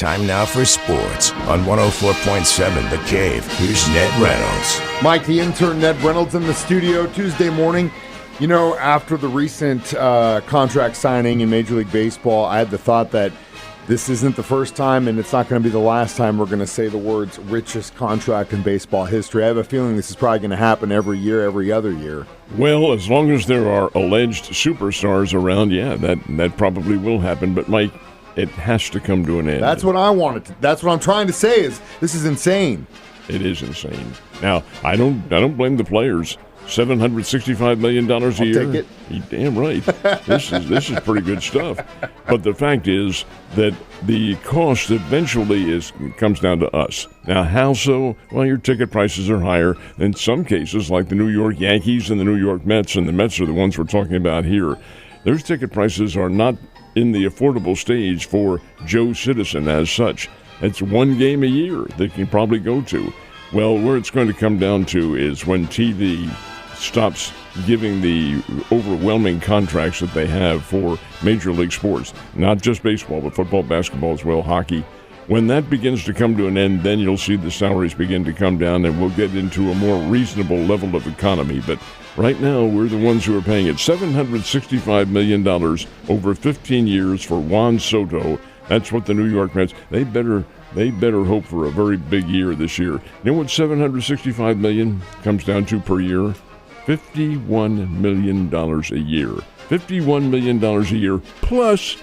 Time now for sports on 104.7 The Cave. Here's Ned Reynolds. Mike, the intern, Ned Reynolds in the studio Tuesday morning. You know, after the recent contract signing in Major League Baseball, I had the thought that this isn't the first time and it's not going to be the last time we're going to say the words richest contract in baseball history. I have a feeling this is probably going to happen every year, every other year. Well, as long as there are alleged superstars around, yeah, that probably will happen. But, Mike, it has to come to an end. That's what I wanted to. That's what I'm trying to say is this is insane. It is insane. Now, I don't blame the players. $765 million a year. Take it. You're damn right. This is pretty good stuff. But the fact is that the cost eventually comes down to us. Now, how so? Well, your ticket prices are higher. In some cases, like the New York Yankees and the New York Mets, and the Mets are the ones we're talking about here, those ticket prices are not in the affordable stage for Joe Citizen as such. It's one game a year they can probably go to. Well, where it's going to come down to is when TV stops giving the overwhelming contracts that they have for Major League sports, not just baseball, but football, basketball as well, hockey. When that begins to come to an end, then you'll see the salaries begin to come down and we'll get into a more reasonable level of economy. But right now, we're the ones who are paying it. $765 million over 15 years for Juan Soto. That's what the New York Mets, they better hope for a very big year this year. You know what $765 million comes down to per year? $51 million a year. $51 million a year, plus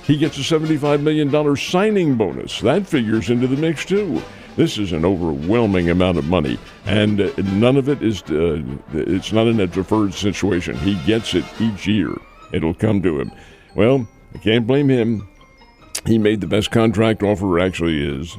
he gets a $75 million signing bonus. That figures into the mix, too. This is an overwhelming amount of money, and none of it is, it's not in a deferred situation. He gets it each year. It'll come to him. Well, I can't blame him. He made the best contract offer, actually, his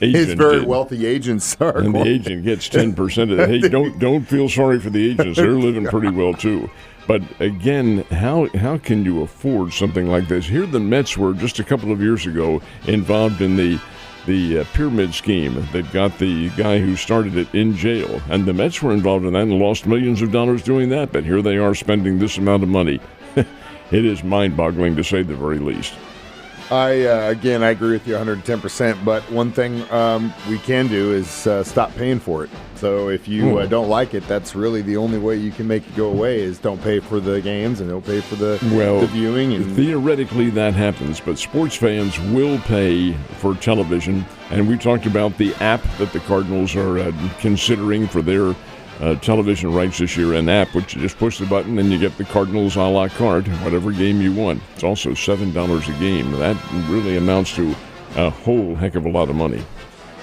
agent. His very did. wealthy agent, sir. And the agent gets 10% of it. Hey, don't feel sorry for the agents. They're living pretty well, too. But, again, how can you afford something like this? Here the Mets were, just a couple of years ago, involved in the pyramid scheme that got the guy who started it in jail. And the Mets were involved in that and lost millions of dollars doing that. But here they are spending this amount of money. It is mind-boggling, to say the very least. I agree with you 110%, but one thing we can do is stop paying for it. So if you don't like it, that's really the only way you can make it go away is don't pay for the games and don't pay for the viewing. And theoretically, that happens, but sports fans will pay for television. And we talked about the app that the Cardinals are considering for their television rights this year, an app which you just push the button and you get the Cardinals a la carte, whatever game you want. It's also $7 a game. That really amounts to a whole heck of a lot of money.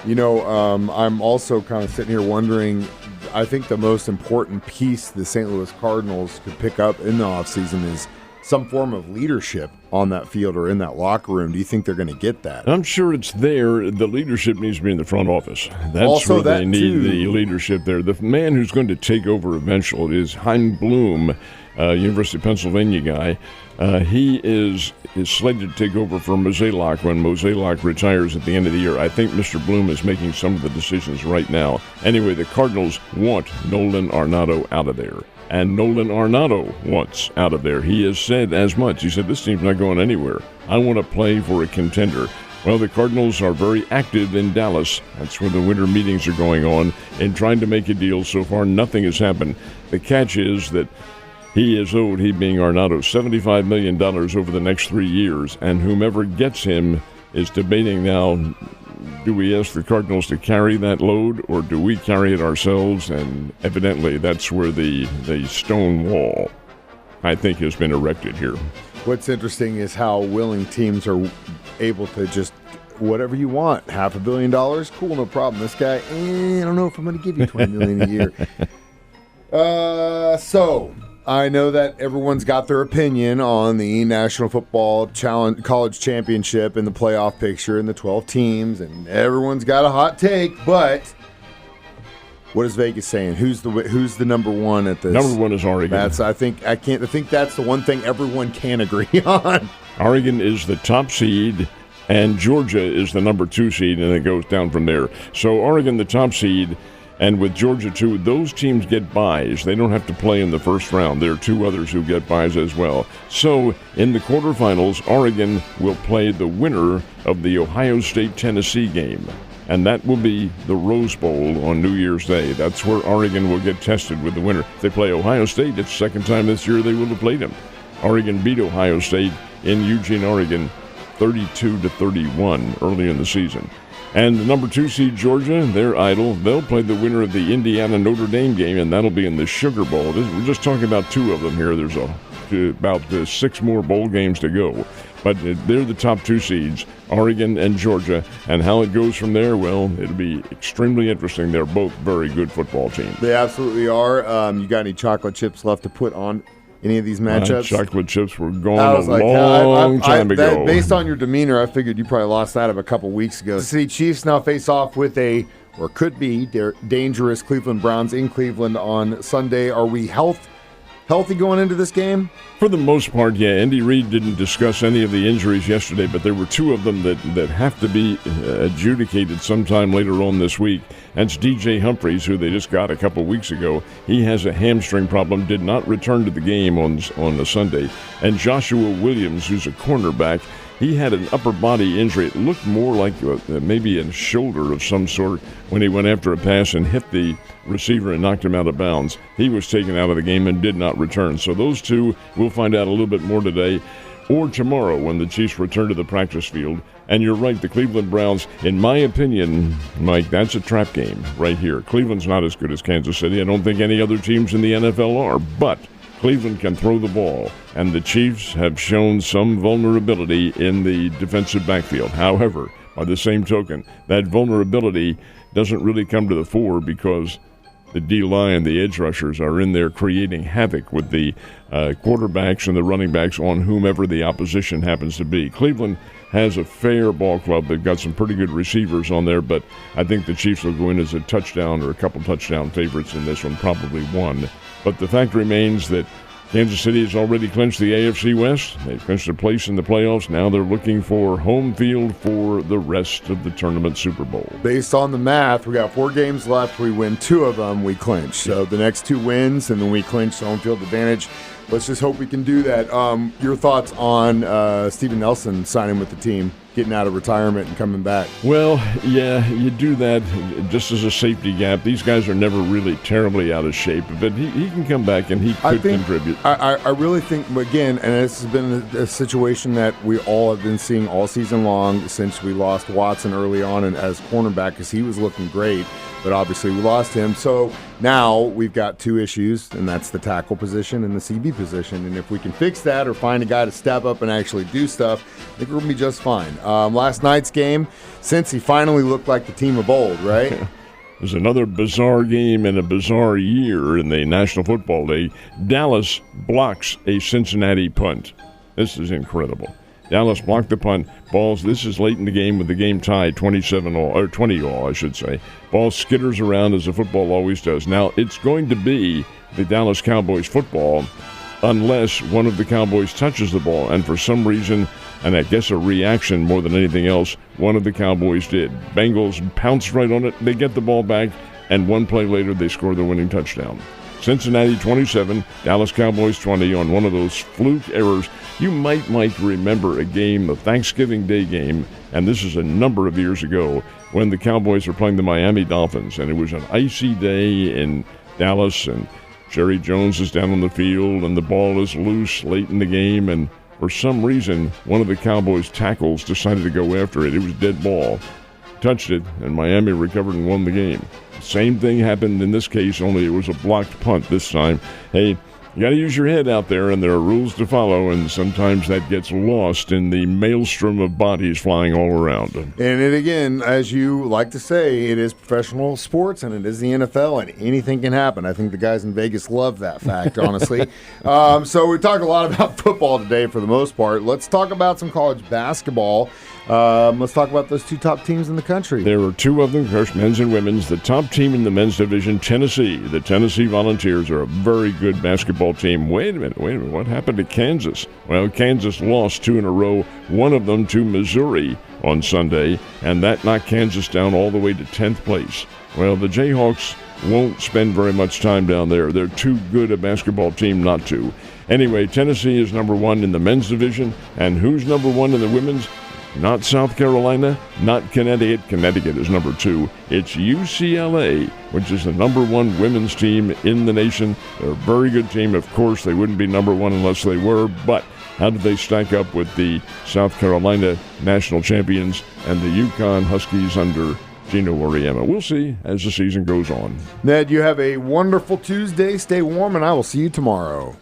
You know, I'm also kind of sitting here wondering, I think the most important piece the St. Louis Cardinals could pick up in the offseason is some form of leadership on that field or in that locker room. Do you think they're going to get that? I'm sure it's there. The leadership needs to be in the front office. That's also where they need the leadership there. The man who's going to take over eventually is Chaim Bloom, University of Pennsylvania guy. He is slated to take over for Mozeliak when Mozeliak retires at the end of the year. I think Mr. Bloom is making some of the decisions right now. Anyway, the Cardinals want Nolan Arenado out of there. And Nolan Arenado wants out of there. He has said as much. He said, this team's not going anywhere. I want to play for a contender. Well, the Cardinals are very active in Dallas. That's where the winter meetings are going on and trying to make a deal. So far, nothing has happened. The catch is that he is owed, he being Arenado, $75 million over the next 3 years. And whomever gets him is debating now, do we ask the Cardinals to carry that load or do we carry it ourselves? And evidently that's where the stone wall, I think, has been erected here. What's interesting is how willing teams are able to just, whatever you want, $500 million, cool, no problem. This guy, I don't know if I'm going to give you $20 million a year. So I know that everyone's got their opinion on the National Football Challenge College Championship and the playoff picture and the 12 teams, and everyone's got a hot take. But what is Vegas saying? Who's the number one at this? Number one is Oregon. I think that's the one thing everyone can agree on. Oregon is the top seed, and Georgia is the number 2 seed, and it goes down from there. So Oregon, the top seed. And with Georgia, too, those teams get byes. They don't have to play in the first round. There are two others who get byes as well. So in the quarterfinals, Oregon will play the winner of the Ohio State-Tennessee game. And that will be the Rose Bowl on New Year's Day. That's where Oregon will get tested with the winner. If they play Ohio State, it's the second time this year they will have played them. Oregon beat Ohio State in Eugene, Oregon, 32-31 early in the season. And the number 2 seed, Georgia, they're idle. They'll play the winner of the Indiana-Notre Dame game, and that'll be in the Sugar Bowl. We're just talking about 2 of them here. There's about 6 more bowl games to go. But they're the top 2 seeds, Oregon and Georgia. And how it goes from there, well, it'll be extremely interesting. They're both very good football teams. They absolutely are. You got any chocolate chips left to put on any of these matchups? Chocolate chips were gone long time ago. Based on your demeanor, I figured you probably lost that a couple weeks ago. The City Chiefs now face off with could be dangerous Cleveland Browns in Cleveland on Sunday. Are we healthy going into this game? For the most part, yeah. Andy Reid didn't discuss any of the injuries yesterday, but there were 2 of them that have to be adjudicated sometime later on this week. That's DJ Humphries, who they just got a couple weeks ago. He has a hamstring problem, did not return to the game on the Sunday. And Joshua Williams, who's a cornerback, he had an upper body injury. It looked more like maybe a shoulder of some sort when he went after a pass and hit the receiver and knocked him out of bounds. He was taken out of the game and did not return. So those 2, we'll find out a little bit more today or tomorrow when the Chiefs return to the practice field. And you're right, the Cleveland Browns, in my opinion, Mike, that's a trap game right here. Cleveland's not as good as Kansas City. I don't think any other teams in the NFL are, but Cleveland can throw the ball, and the Chiefs have shown some vulnerability in the defensive backfield. However, by the same token, that vulnerability doesn't really come to the fore because the D-line, the edge rushers, are in there creating havoc with the quarterbacks and the running backs on whomever the opposition happens to be. Cleveland has a fair ball club. They've got some pretty good receivers on there, but I think the Chiefs will go in as a touchdown or a couple touchdown favorites in this one, probably 1. But the fact remains that Kansas City has already clinched the AFC West. They've clinched a place in the playoffs. Now they're looking for home field for the rest of the tournament Super Bowl. Based on the math, we got 4 games left. We win 2 of them, we clinch. So the next 2 wins, and then we clinch home field advantage. Let's just hope we can do that. Your thoughts on Steven Nelson signing with the team, getting out of retirement and coming back? Well, yeah, you do that just as a safety gap. These guys are never really terribly out of shape, but he can come back and he could contribute. I really think, again, and this has been a situation that we all have been seeing all season long since we lost Watson early on and as cornerback because he was looking great. But obviously we lost him. So now we've got 2 issues, and that's the tackle position and the CB position. And if we can fix that or find a guy to step up and actually do stuff, I think we're going to be just fine. Last night's game, since he finally looked like the team of old, right? There's another bizarre game and a bizarre year in the National Football League. Dallas blocks a Cincinnati punt. This is incredible. Dallas blocked the punt. Balls, this is late in the game with the game tied 27 all, or 20 all, I should say. Ball skitters around as the football always does. Now, it's going to be the Dallas Cowboys football unless one of the Cowboys touches the ball. And for some reason, and I guess a reaction more than anything else, one of the Cowboys did. Bengals pounced right on it. They get the ball back, and 1 play later, they score the winning touchdown. Cincinnati 27, Dallas Cowboys 20 on one of those fluke errors. You might remember a game, a Thanksgiving Day game, and this is a number of years ago, when the Cowboys were playing the Miami Dolphins, and it was an icy day in Dallas, and Jerry Jones is down on the field, and the ball is loose late in the game, and for some reason, one of the Cowboys' tackles decided to go after it. It was dead ball. Touched it, and Miami recovered and won the game. Same thing happened in this case, only it was a blocked punt this time. Hey, you got to use your head out there, and there are rules to follow, and sometimes that gets lost in the maelstrom of bodies flying all around. And it, again, as you like to say, it is professional sports, and it is the NFL, and anything can happen. I think the guys in Vegas love that fact, honestly. So we talked a lot about football today for the most part. Let's talk about some college basketball. Let's talk about those two top teams in the country. There are two of them, of course, men's and women's. The top team in the men's division, Tennessee. The Tennessee Volunteers are a very good basketball team. Wait a minute. What happened to Kansas? Well, Kansas lost 2 in a row, one of them to Missouri on Sunday, and that knocked Kansas down all the way to 10th place. Well, the Jayhawks won't spend very much time down there. They're too good a basketball team not to. Anyway, Tennessee is number 1 in the men's division, and who's number 1 in the women's? Not South Carolina, not Connecticut. Connecticut is number 2. It's UCLA, which is the number 1 women's team in the nation. They're a very good team. Of course, they wouldn't be number 1 unless they were, but how do they stack up with the South Carolina national champions and the UConn Huskies under Gino Auriemma? We'll see as the season goes on. Ned, you have a wonderful Tuesday. Stay warm, and I will see you tomorrow.